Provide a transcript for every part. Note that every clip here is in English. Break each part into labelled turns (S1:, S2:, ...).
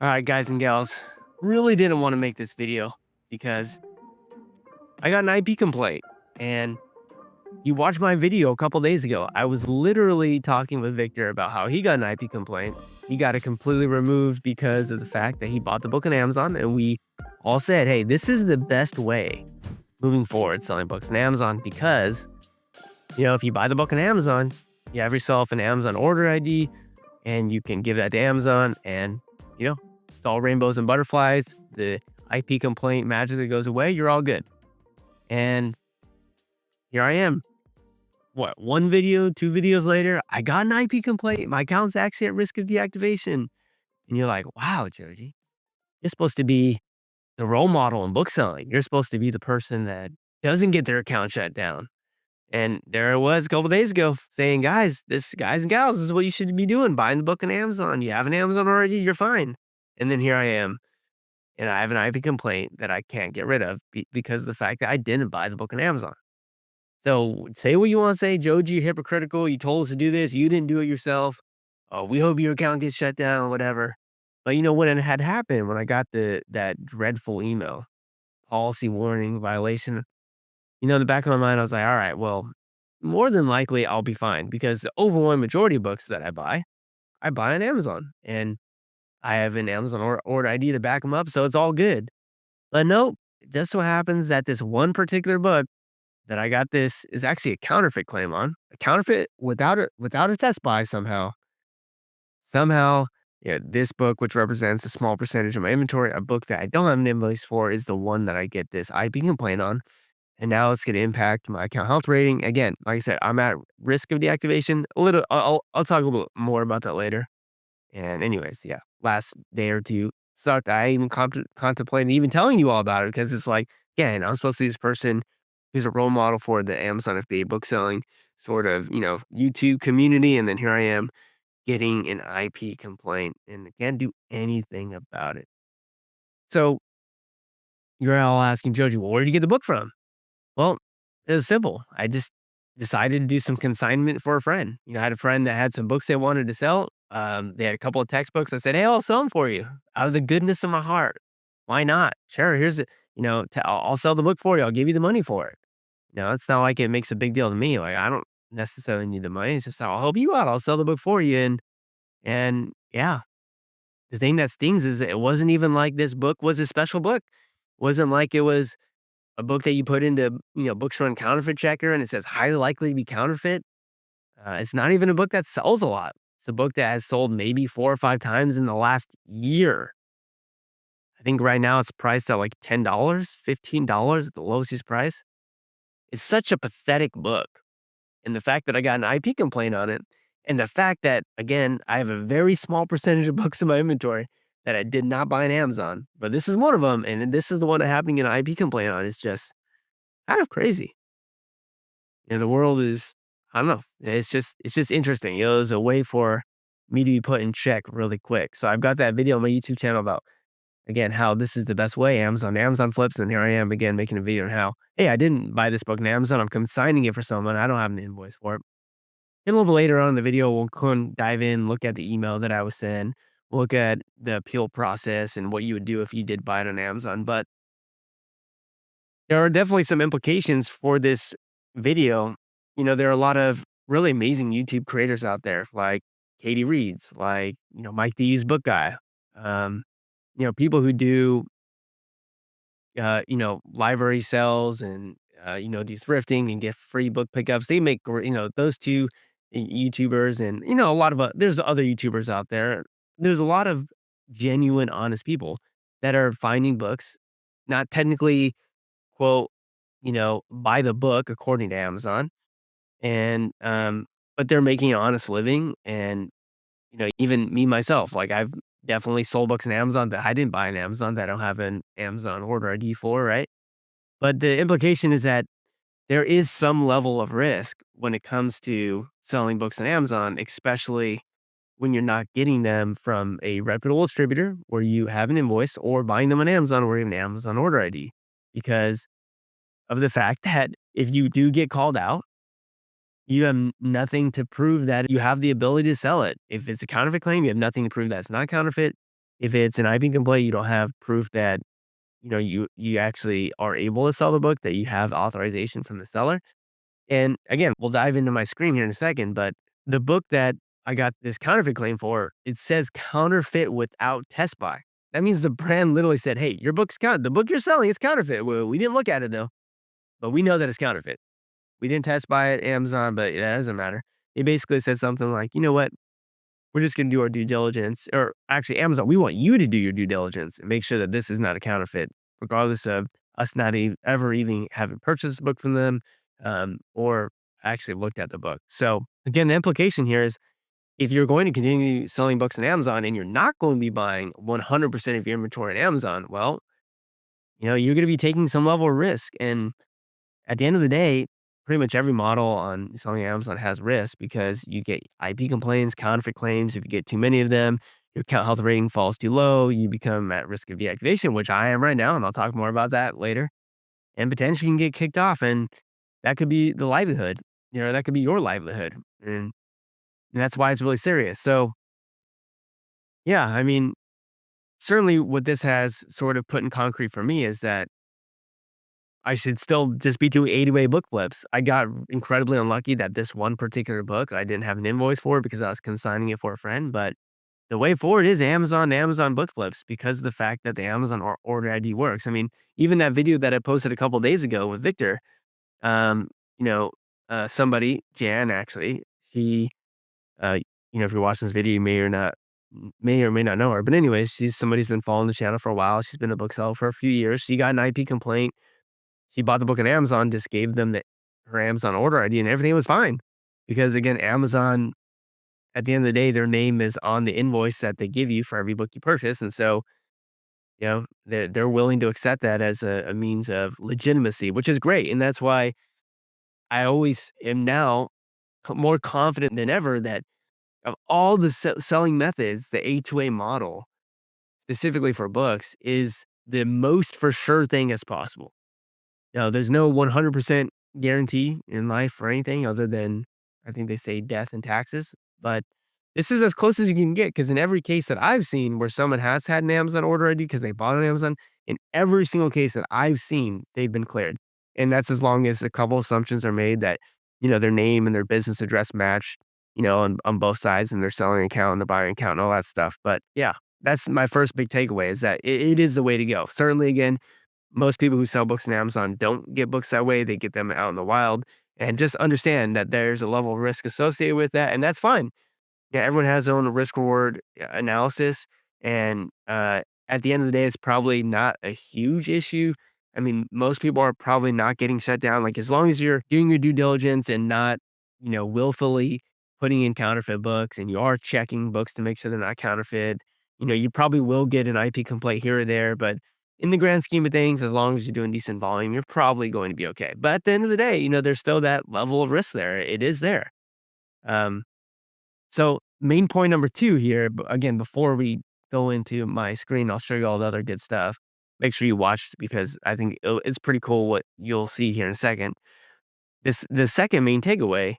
S1: All right, guys and gals, really didn't want to make this video because I got an IP complaint. And you watched my video a couple days ago. I was literally talking with Victor about how he got an IP complaint. He got it completely removed because of the fact that he bought the book on Amazon. And we all said, hey, this is the best way moving forward selling books on Amazon because, if you buy the book on Amazon, you have yourself an Amazon order ID and you can give that to Amazon and, it's all rainbows and butterflies. The IP complaint magically goes away. You're all good. And here I am. What, one video, two videos later, I got an IP complaint. My account's actually at risk of deactivation. And you're like, wow, Joji, you're supposed to be the role model in book selling. You're supposed to be the person that doesn't get their account shut down. And there it was a couple days ago saying, guys and gals, this is what you should be doing. Buying the book on Amazon. You have an Amazon already, you're fine. And then here I am. And I have an IP complaint that I can't get rid of because of the fact that I didn't buy the book on Amazon. So say what you want to say, Joji, you're hypocritical. You told us to do this. You didn't do it yourself. Oh, we hope your account gets shut down, whatever. But when it had happened, when I got that dreadful email, policy warning violation, in the back of my mind, I was like, all right, well, more than likely I'll be fine because the overwhelming majority of books that I buy on Amazon. And I have an Amazon order ID to back them up, so it's all good. But nope, it just so happens that this one particular book that I got this is actually a counterfeit claim on. A counterfeit without a test buy somehow. Somehow, yeah, this book, which represents a small percentage of my inventory, a book that I don't have an invoice for, is the one that I get this IP complaint on. And now it's going to impact my account health rating. Again, like I said, I'm at risk of deactivation. A little, I'll talk a little more about that later. And anyways, yeah, last day or two sucked. I even contemplated even telling you all about it because it's like, again, I'm supposed to be this person who's a role model for the Amazon FBA book selling sort of, YouTube community. And then here I am getting an IP complaint and I can't do anything about it. So you're all asking, Joji, well, where did you get the book from? Well, it was simple. I just decided to do some consignment for a friend. I had a friend that had some books they wanted to sell. They had a couple of textbooks. I said, hey, I'll sell them for you out of the goodness of my heart. Why not? Sure. Here's it. I'll sell the book for you. I'll give you the money for it. It's not like it makes a big deal to me. Like I don't necessarily need the money. It's just I'll help you out. I'll sell the book for you. And yeah, the thing that stings is it wasn't even like this book was a special book. It wasn't like it was a book that you put into, Books Run Counterfeit Checker and it says highly likely to be counterfeit. It's not even a book that sells a lot. It's a book that has sold maybe 4 or 5 times in the last year. I think right now it's priced at like $10, $15 at the lowest price. It's such a pathetic book. And the fact that I got an IP complaint on it, and the fact that, again, I have a very small percentage of books in my inventory that I did not buy on Amazon, but this is one of them, and this is the one that happening an IP complaint on. It's just kind of crazy. The world is, I don't know. It's just interesting. It's a way for me to be put in check really quick. So I've got that video on my YouTube channel about, again, how this is the best way, Amazon flips, and here I am again making a video on how, hey, I didn't buy this book on Amazon. I'm consigning it for someone. I don't have an invoice for it. And a little bit later on in the video, we'll dive in, look at the email that I was sent, look at the appeal process and what you would do if you did buy it on Amazon. But there are definitely some implications for this video. There are a lot of really amazing YouTube creators out there, like Katie Reeds, like, Mike the Used Book Guy. People who do, library sales and, do thrifting and get free book pickups. They make, those two YouTubers and, a lot of, there's other YouTubers out there. There's a lot of genuine, honest people that are finding books, not technically, quote, buy the book according to Amazon. And, but they're making an honest living. And, even me myself, like I've definitely sold books on Amazon that I didn't buy on Amazon that I don't have an Amazon order ID for, right? But the implication is that there is some level of risk when it comes to selling books on Amazon, especially when you're not getting them from a reputable distributor where you have an invoice or buying them on Amazon or even Amazon order ID. Because of the fact that if you do get called out, you have nothing to prove that you have the ability to sell it. If it's a counterfeit claim, you have nothing to prove that it's not counterfeit. If it's an IP complaint, you don't have proof that, you actually are able to sell the book, that you have authorization from the seller. And again, we'll dive into my screen here in a second, but the book that I got this counterfeit claim for, it says counterfeit without test buy. That means the brand literally said, "Hey, your book's the book you're selling is counterfeit. Well, we didn't look at it though, but we know that it's counterfeit. We didn't test buy it Amazon, but that doesn't matter." It basically said something like, "You know what? We're just going to do our due diligence," or actually, Amazon, "We want you to do your due diligence and make sure that this is not a counterfeit, regardless of us not ever even having purchased a book from them, or actually looked at the book." So again, the implication here is if you're going to continue selling books on Amazon and you're not going to be buying 100% of your inventory on Amazon, well, you're going to be taking some level of risk. And at the end of the day, pretty much every model on selling Amazon has risk because you get IP complaints, counterfeit claims. If you get too many of them, your account health rating falls too low, you become at risk of deactivation, which I am right now, and I'll talk more about that later. And potentially you can get kicked off, and that could be the livelihood. That could be your livelihood, and that's why it's really serious. So, yeah, I mean, certainly what this has sort of put in concrete for me is that I should still just be doing 80-way book flips. I got incredibly unlucky that this one particular book, I didn't have an invoice for because I was consigning it for a friend, but the way forward is Amazon to Amazon book flips because of the fact that the Amazon order ID works. I mean, even that video that I posted a couple days ago with Victor, um, you know, somebody, Jan actually, she, uh, if you're watching this video, you may or may not know her. But anyways, she's somebody who's been following the channel for a while. She's been a bookseller for a few years. She got an IP complaint. She bought the book on Amazon, just gave them her Amazon order ID, and everything was fine. Because again, Amazon, at the end of the day, their name is on the invoice that they give you for every book you purchase. And so, they're willing to accept that as a means of legitimacy, which is great. And that's why I always am now more confident than ever that of all the selling methods, the A2A model, specifically for books, is the most for sure thing as possible. There's no 100% guarantee in life for anything other than, I think they say, death and taxes, but this is as close as you can get because in every case that I've seen where someone has had an Amazon order ID because they bought on Amazon, in every single case that I've seen, they've been cleared, and that's as long as a couple assumptions are made that, their name and their business address match, on both sides and their selling account and the buying account and all that stuff, but yeah, that's my first big takeaway is that it is the way to go. Certainly, again, most people who sell books on Amazon don't get books that way, they get them out in the wild, and just understand that there's a level of risk associated with that, and that's fine. Yeah, everyone has their own risk reward analysis, and, at the end of the day, it's probably not a huge issue. I mean, most people are probably not getting shut down, like, as long as you're doing your due diligence and not, willfully putting in counterfeit books, and you are checking books to make sure they're not counterfeit, you probably will get an IP complaint here or there, but in the grand scheme of things, as long as you're doing decent volume, you're probably going to be okay. But at the end of the day, there's still that level of risk there. It is there. Um, so main point number 2 here, again, before we go into my screen, I'll show you all the other good stuff. Make sure you watch because I think it's pretty cool what you'll see here in a second. The second main takeaway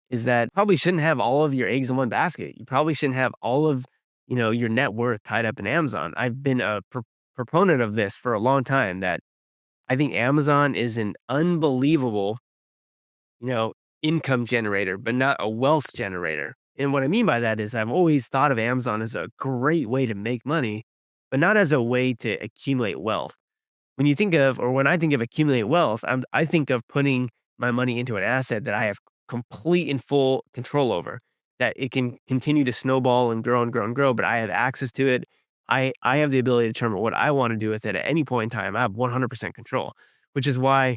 S1: is that probably shouldn't have all of your eggs in one basket. You probably shouldn't have all of, your net worth tied up in Amazon. I've been a proponent of this for a long time that I think Amazon is an unbelievable, you know, income generator, but not a wealth generator. And what I mean by that is I've always thought of Amazon as a great way to make money, but not as a way to accumulate wealth. When I think of accumulate wealth, I think of putting my money into an asset that I have complete and full control over, that it can continue to snowball and grow and grow and grow, but I have access to it. I have the ability to determine what I want to do with it at any point in time. I have 100% control, which is why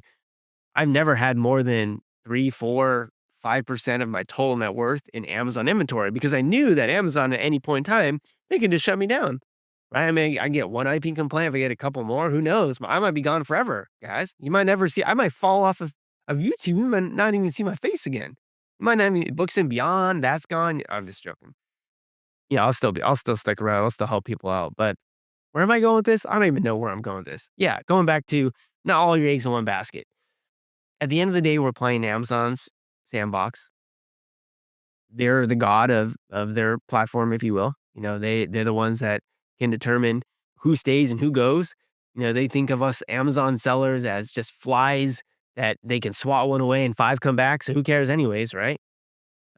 S1: I've never had more than 3, 4, 5% of my total net worth in Amazon inventory because I knew that Amazon at any point in time, they could just shut me down. Right? I mean, I get one IP complaint. If I get a couple more, who knows? I might be gone forever, guys. You might never see, I might fall off of YouTube. You might not even see my face again. You might not even, Books and Beyond, that's gone. I'm just joking. Yeah, I'll still stick around. I'll still help people out. But where am I going with this? I don't even know where I'm going with this. Yeah, going back to not all your eggs in one basket. At the end of the day, we're playing Amazon's sandbox. They're the god of their platform, if you will. They're the ones that can determine who stays and who goes. They think of us Amazon sellers as just flies that they can swat one away and 5 come back, so who cares anyways, right?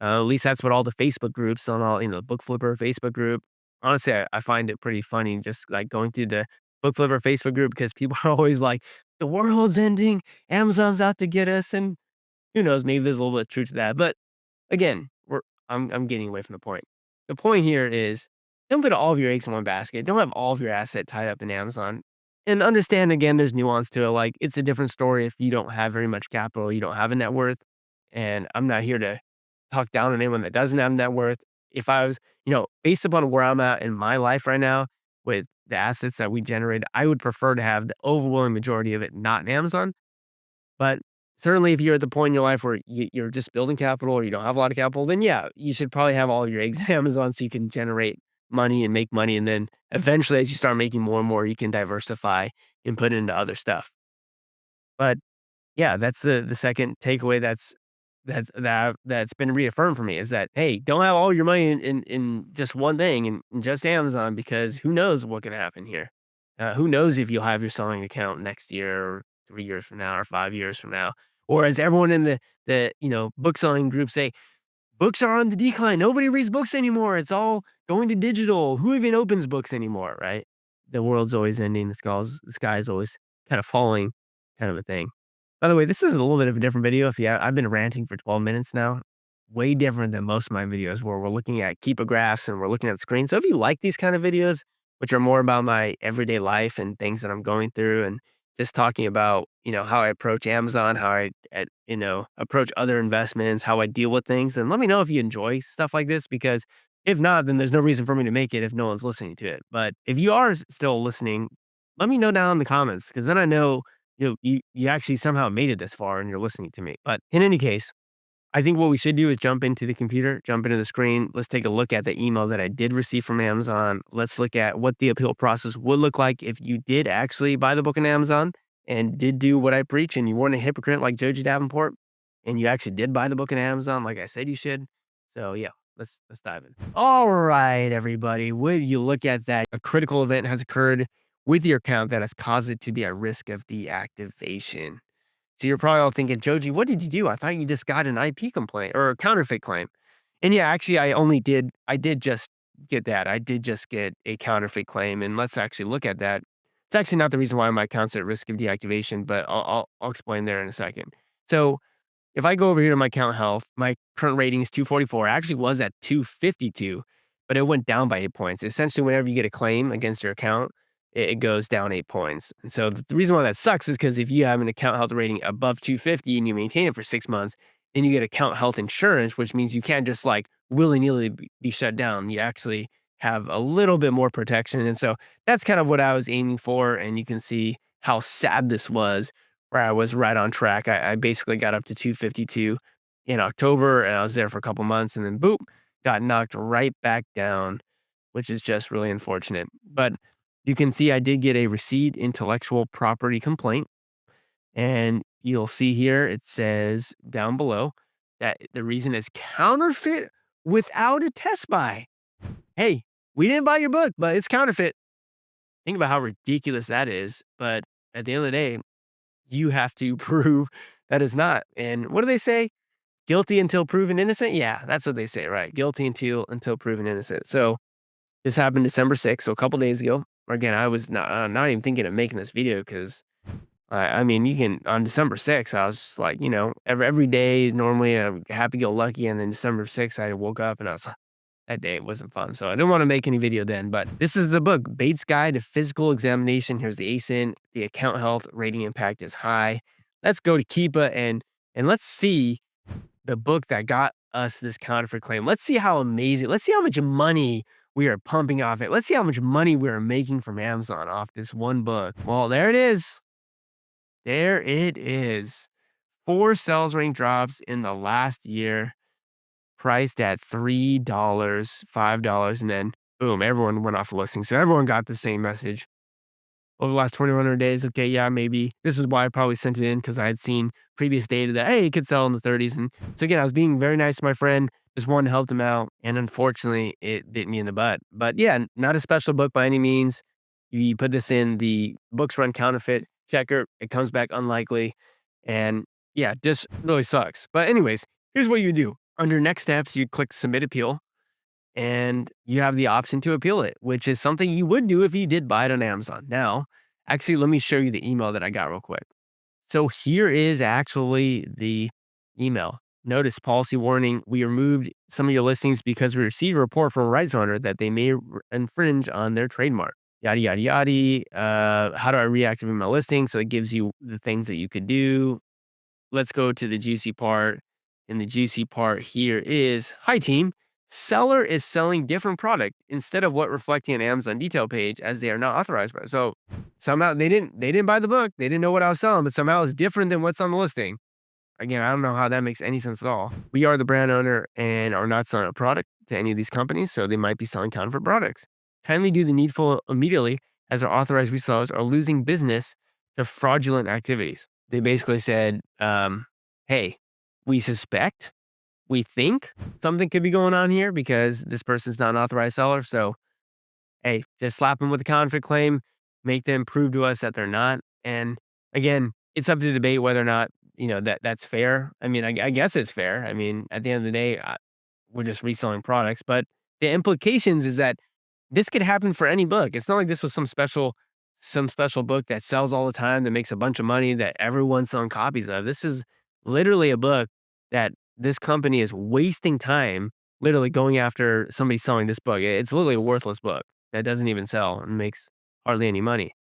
S1: At least that's what all the Facebook groups on all, Book Flipper Facebook group. Honestly, I find it pretty funny just like going through the Book Flipper Facebook group because people are always like, the world's ending, Amazon's out to get us. And who knows, maybe there's a little bit of truth to that. But again, I'm getting away from the point. The point here is don't put all of your eggs in one basket. Don't have all of your asset tied up in Amazon. And understand again, there's nuance to it. Like it's a different story if you don't have very much capital, you don't have a net worth. And I'm not here to talk down on anyone that doesn't have net worth. If I was, based upon where I'm at in my life right now with the assets that we generate, I would prefer to have the overwhelming majority of it not in Amazon. But certainly, if you're at the point in your life where you're just building capital or you don't have a lot of capital, then yeah, you should probably have all your eggs in Amazon so you can generate money and make money. And then eventually, as you start making more and more, you can diversify and put into other stuff. But yeah, that's the second takeaway that's been reaffirmed for me is that, hey, don't have all your money in just one thing in just Amazon because who knows what can happen here? Who knows if you'll have your selling account next year or 3 years from now or 5 years from now? Or as everyone in the book selling group say, books are on the decline. Nobody reads books anymore. It's all going to digital. Who even opens books anymore, right? The world's always ending. The sky's always kind of falling, kind of a thing. By the way, this is a little bit of a different video. If I've been ranting for 12 minutes now, way different than most of my videos where we're looking at keeper graphs and we're looking at the screen. So if you like these kind of videos, which are more about my everyday life and things that I'm going through and just talking about, how I approach Amazon, how I approach other investments, how I deal with things. And let me know if you enjoy stuff like this, because if not, then there's no reason for me to make it if no one's listening to it. But if you are still listening, let me know down in the comments, because then I know you actually somehow made it this far and you're listening to me. But in any case, I think what we should do is jump into the computer, jump into the screen. Let's take a look at the email that I did receive from Amazon. Let's look at what the appeal process would look like if you did actually buy the book on Amazon and did do what I preach and you weren't a hypocrite like Joji Davenport and you actually did buy the book on Amazon like I said you should. So yeah, let's dive in. All right, everybody. Would you look at that? A critical event has occurred with your account that has caused it to be at risk of deactivation. So you're probably all thinking, Joji, what did you do? I thought you just got an IP complaint or a counterfeit claim. And yeah, actually, I did just get that. I did just get a counterfeit claim. And let's actually look at that. It's actually not the reason why my account's at risk of deactivation, but I'll explain there in a second. So if I go over here to my account health, my current rating is 244. It actually was at 252, but it went down by 8 points. Essentially, whenever you get a claim against your account, it goes down 8 points. And so the reason why that sucks is because if you have an account health rating above 250 and you maintain it for 6 months, then you get account health insurance, which means you can't just like willy nilly be shut down. You actually have a little bit more protection. And so that's kind of what I was aiming for. And you can see how sad this was, where I was right on track. I basically got up to 252 in October and I was there for a couple months and then boop, got knocked right back down, which is just really unfortunate. But you can see I did get a received intellectual property complaint. And you'll see here it says down below that the reason is counterfeit without a test buy. Hey, we didn't buy your book, but it's counterfeit. Think about how ridiculous that is. But at the end of the day, you have to prove that it's not. And what do they say? Guilty until proven innocent? Yeah, that's what they say, right? Guilty until proven innocent. So this happened December 6th, so a couple days ago. Again, I was not even thinking of making this video because I mean, you can on December 6th, I was just like, every day normally I'm happy-go-lucky, and then December 6th, I woke up and I was that day it wasn't fun, so I didn't want to make any video then. But this is the book, Bates Guide to Physical Examination. Here's the ASIN. The account health rating impact is high. Let's go to Keepa and let's see the book that got us this counterfeit claim. Let's see how amazing. Let's see how much money we are pumping off it. Let's see how much money we are making from Amazon off this one book. Well, there it is. There it is. 4 sales rank drops in the last year, priced at $3, $5, and then boom, everyone went off the listing. So everyone got the same message. over the last 2,100 days. Okay, yeah, maybe this is why I probably sent it in because I had seen previous data that, hey, it could sell in the 30s. And so again, I was being very nice to my friend, just wanted to help him out. And unfortunately, it bit me in the butt. But yeah, not a special book by any means. You put this in the books run counterfeit checker, it comes back unlikely. And yeah, just really sucks. But anyways, here's what you do. Under next steps, you click submit appeal and you have the option to appeal it, which is something you would do if you did buy it on Amazon. Now, actually, let me show you the email that I got real quick. So here is actually the email. Notice policy warning. We removed some of your listings because we received a report from a rights owner that they may infringe on their trademark. Yada, yada, yada. How do I reactivate my listing? So it gives you the things that you could do. Let's go to the juicy part. And the juicy part here is, hi team, seller is selling different product instead of what reflecting an Amazon detail page as they are not authorized by. So somehow they didn't buy the book. They didn't know what I was selling, but somehow it's different than what's on the listing. Again, I don't know how that makes any sense at all. We are the brand owner and are not selling a product to any of these companies, so they might be selling counterfeit products. Kindly do the needful immediately as our authorized resellers are losing business to fraudulent activities. They basically said, hey, we suspect, we think something could be going on here because this person's not an authorized seller. So, hey, just slap them with a counterfeit claim, make them prove to us that they're not. And again, it's up to debate whether or not, that's fair. I mean, I guess it's fair. I mean, at the end of the day, we're just reselling products, but the implications is that this could happen for any book. It's not like this was some special book that sells all the time that makes a bunch of money that everyone's selling copies of. This is literally a book that this company is wasting time literally going after somebody selling this book. It's literally a worthless book that doesn't even sell and makes hardly any money.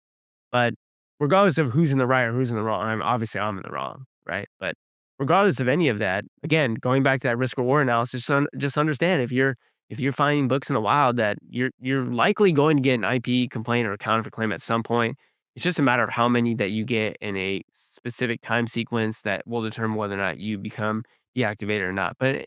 S1: But regardless of who's in the right or who's in the wrong, obviously I'm in the wrong, right? But regardless of any of that, again, going back to that risk reward analysis, just understand if you're finding books in the wild that you're likely going to get an IP complaint or a counterfeit claim at some point. It's just a matter of how many that you get in a specific time sequence that will determine whether or not you become deactivated or not. But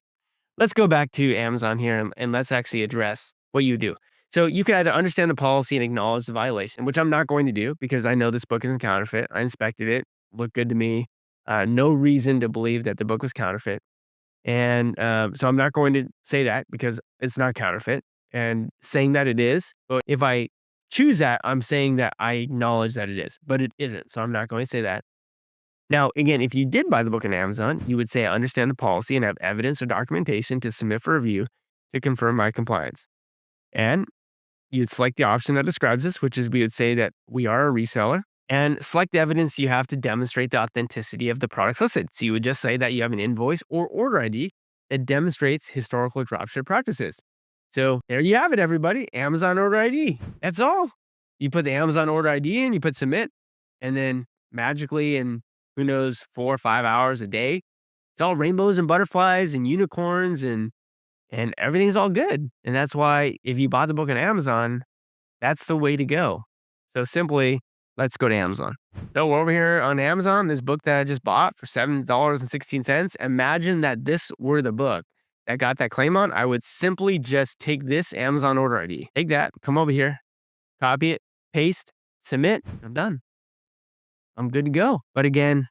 S1: let's go back to Amazon here and let's actually address what you do. So you can either understand the policy and acknowledge the violation, which I'm not going to do because I know this book isn't counterfeit. I inspected it, looked good to me. No reason to believe that the book was counterfeit. And so I'm not going to say that because it's not counterfeit and saying that it is. But if I choose that, I'm saying that I acknowledge that it is, but it isn't. So I'm not going to say that. Now, again, if you did buy the book on Amazon, you would say, I understand the policy and have evidence or documentation to submit for review to confirm my compliance. And you'd select the option that describes this, which is we would say that we are a reseller and select the evidence you have to demonstrate the authenticity of the products listed. So you would just say that you have an invoice or order ID that demonstrates historical dropship practices. So there you have it, everybody. Amazon order ID. That's all. You put the Amazon order ID in, you put submit, and then magically in who knows 4 or 5 hours a day, it's all rainbows and butterflies and unicorns and everything's all good. And that's why if you bought the book on Amazon, that's the way to go. So simply, let's go to Amazon. So we're over here on Amazon, this book that I just bought for $7.16. Imagine that this were the book that got that claim on. I would simply just take this Amazon order ID, take that, come over here, copy it, paste, submit. I'm done. I'm good to go. But again,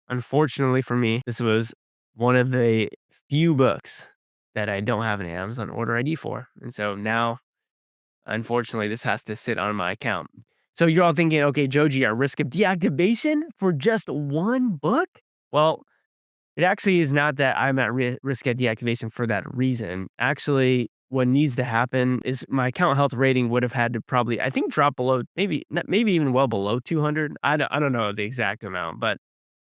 S1: unfortunately for me, this was one of the few books that I don't have an Amazon order ID for. And so now, unfortunately, this has to sit on my account. So you're all thinking, okay, Joji, a risk of deactivation for just one book? Well, it actually is not that I'm at risk of deactivation for that reason. Actually, what needs to happen is my account health rating would have had to probably, I think, drop below, maybe even well below 200. I don't know the exact amount, but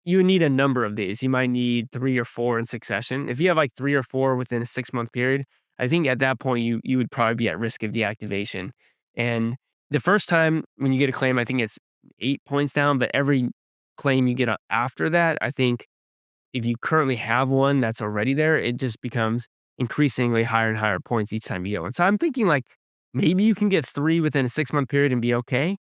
S1: you need a number of days. You might need 3 or 4 in succession. If you have, like, 3 or 4 within a 6-month period, I think at that point, you would probably be at risk of deactivation. And the first time when you get a claim, I think it's 8 points down, but every claim you get after that, I think if you currently have one that's already there, it just becomes increasingly higher and higher points each time you get one. So I'm thinking, like, maybe you can get 3 within a 6-month period and be okay.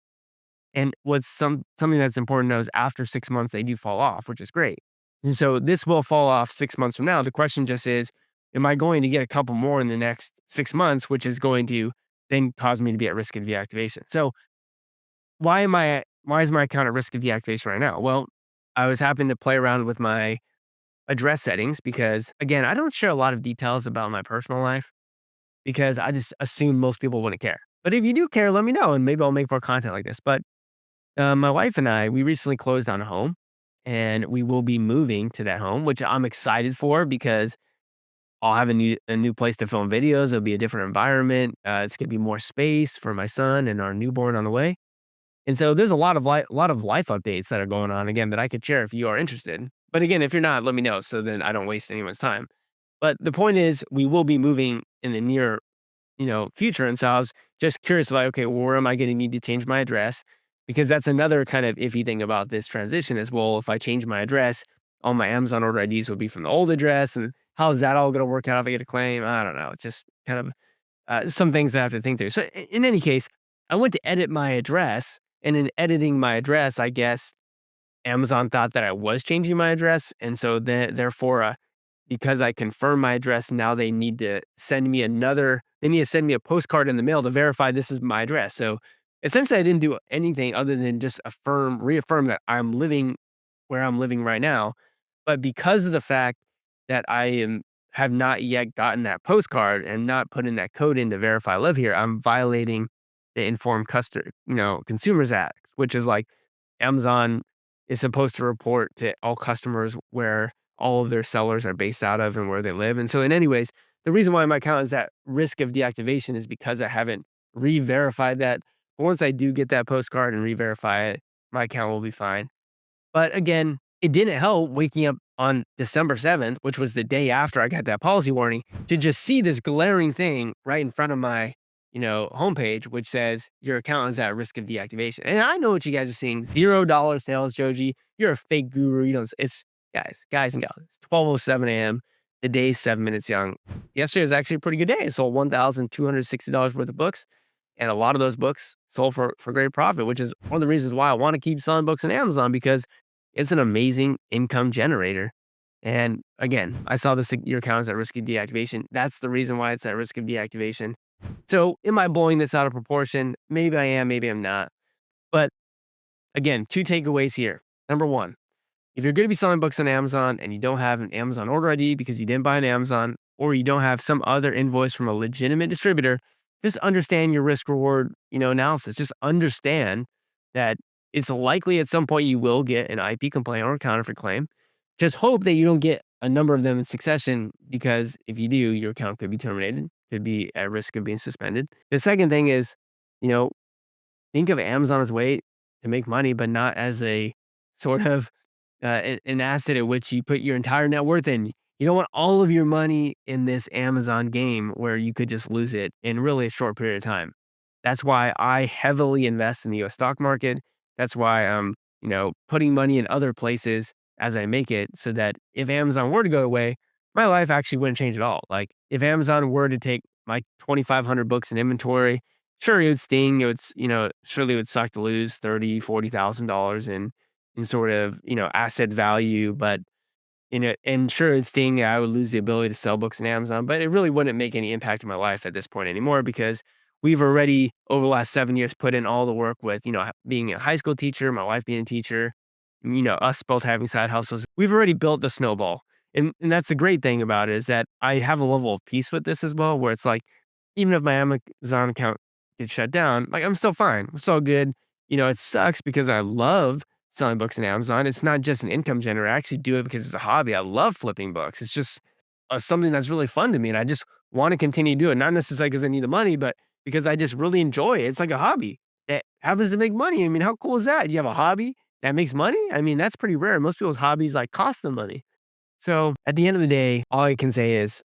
S1: And what's something that's important to know is after 6 months, they do fall off, which is great. And so this will fall off 6 months from now. The question just is, am I going to get a couple more in the next 6 months, which is going to then cause me to be at risk of deactivation? So why is my account at risk of deactivation right now? Well, I was having to play around with my address settings because, again, I don't share a lot of details about my personal life because I just assume most people wouldn't care. But if you do care, let me know and maybe I'll make more content like this. But my wife and I, we recently closed on a home and we will be moving to that home, which I'm excited for because I'll have a new place to film videos. It'll be a different environment. It's gonna be more space for my son and our newborn on the way. And so there's a lot of life updates that are going on again that I could share if you are interested. But again, if you're not, let me know so then I don't waste anyone's time. But the point is, we will be moving in the near future. And so I was just curious, like, okay, well, where am I going to need to change my address? Because that's another kind of iffy thing about this transition is, well, if I change my address, all my Amazon order IDs will be from the old address. And how's that all going to work out if I get a claim? I don't know. It's just kind of some things I have to think through. So in any case, I went to edit my address. And in editing my address, I guess Amazon thought that I was changing my address. And so therefore, because I confirmed my address, now they need to send me a postcard in the mail to verify this is my address. So essentially I didn't do anything other than just reaffirm that I'm living where I'm living right now. But because of the fact that have not yet gotten that postcard and not put in that code in to verify I live here, I'm violating the Informed Consumers Act, which is like Amazon is supposed to report to all customers where all of their sellers are based out of and where they live. And so in any ways, the reason why my account is at risk of deactivation is because I haven't re-verified that. But once I do get that postcard and re-verify it, my account will be fine. But again, it didn't help waking up on December 7th, which was the day after I got that policy warning, to just see this glaring thing right in front of my, homepage, which says your account is at risk of deactivation. And I know what you guys are seeing. $0 sales, Joji. You're a fake guru. You don't, it's guys and gals. It's 12:07 a.m. The day's 7 minutes young. Yesterday was actually a pretty good day. I sold $1,260 worth of books. And a lot of those books sold for great profit, which is one of the reasons why I want to keep selling books on Amazon because it's an amazing income generator. And again, I saw this your account is at risk of deactivation. That's the reason why it's at risk of deactivation. So am I blowing this out of proportion? Maybe I am, maybe I'm not. But again, two takeaways here. Number one, if you're going to be selling books on Amazon and you don't have an Amazon order ID because you didn't buy an Amazon or you don't have some other invoice from a legitimate distributor, just understand your risk reward, analysis. Just understand that it's likely at some point you will get an IP complaint or a counterfeit claim. Just hope that you don't get a number of them in succession because if you do, your account could be terminated, could be at risk of being suspended. The second thing is, you know, think of Amazon as a way to make money, but not as a sort of an asset at which you put your entire net worth in. You don't want all of your money in this Amazon game where you could just lose it in really a short period of time. That's why I heavily invest in the US stock market. That's why I'm, putting money in other places as I make it so that if Amazon were to go away, my life actually wouldn't change at all. Like if Amazon were to take my 2,500 books in inventory, sure, it would sting. It would, surely it would suck to lose 30, $40,000 in sort of, asset value. But, and sure, it's sting. I would lose the ability to sell books on Amazon, but it really wouldn't make any impact in my life at this point anymore because we've already, over the last 7 years, put in all the work with, being a high school teacher, my wife being a teacher, us both having side hustles. We've already built the snowball. And that's the great thing about it is that I have a level of peace with this as well, where it's like, even if my Amazon account gets shut down, like I'm still fine. I'm still good. It sucks because I love selling books on Amazon. It's not just an income generator. I actually do it because it's a hobby. I love flipping books. It's just something that's really fun to me. And I just want to continue to do it. Not necessarily because I need the money, but because I just really enjoy it. It's like a hobby that happens to make money. I mean, how cool is that? You have a hobby that makes money? I mean, that's pretty rare. Most people's hobbies like cost them money. So at the end of the day, all I can say is,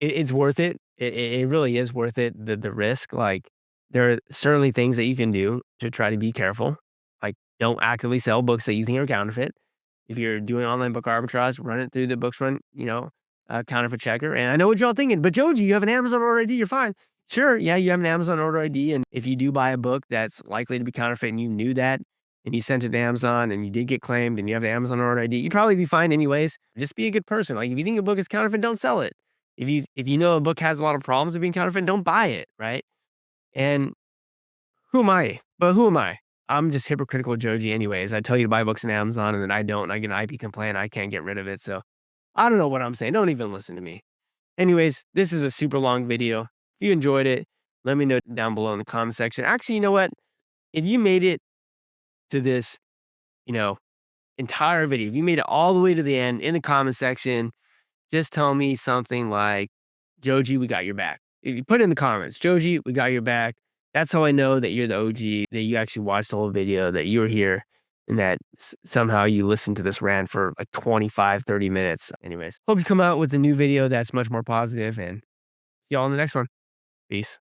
S1: it's worth it. It really is worth it. The risk, like there are certainly things that you can do to try to be careful. Like don't actively sell books that you think are counterfeit. If you're doing online book arbitrage, run it through the books run, counterfeit checker. And I know what y'all thinking, but Joji, you have an Amazon order ID, you're fine. Sure, yeah, you have an Amazon order ID, and if you do buy a book that's likely to be counterfeit and you knew that, and you sent it to Amazon and you did get claimed and you have the Amazon order ID, you'd probably be fine anyways. Just be a good person. Like if you think a book is counterfeit, don't sell it. If you know a book has a lot of problems of being counterfeit, don't buy it, right? And who am I But who am I? I'm just hypocritical Joji anyways. I tell you to buy books on Amazon, and then I don't, and I get an IP complaint, I can't get rid of it, so I don't know what I'm saying. Don't even listen to me. Anyways, this is a super long video. If you enjoyed it, let me know down below in the comment section. Actually, you know what? If you made it to this, you know, entire video, if you made it all the way to the end in the comment section, just tell me something like, Joji, we got your back. If you put it in the comments, Joji, we got your back. That's how I know that you're the OG, that you actually watched the whole video, that you were here, and that somehow you listened to this rant for like 25, 30 minutes. Anyways, hope you come out with a new video that's much more positive, and see y'all in the next one. Peace.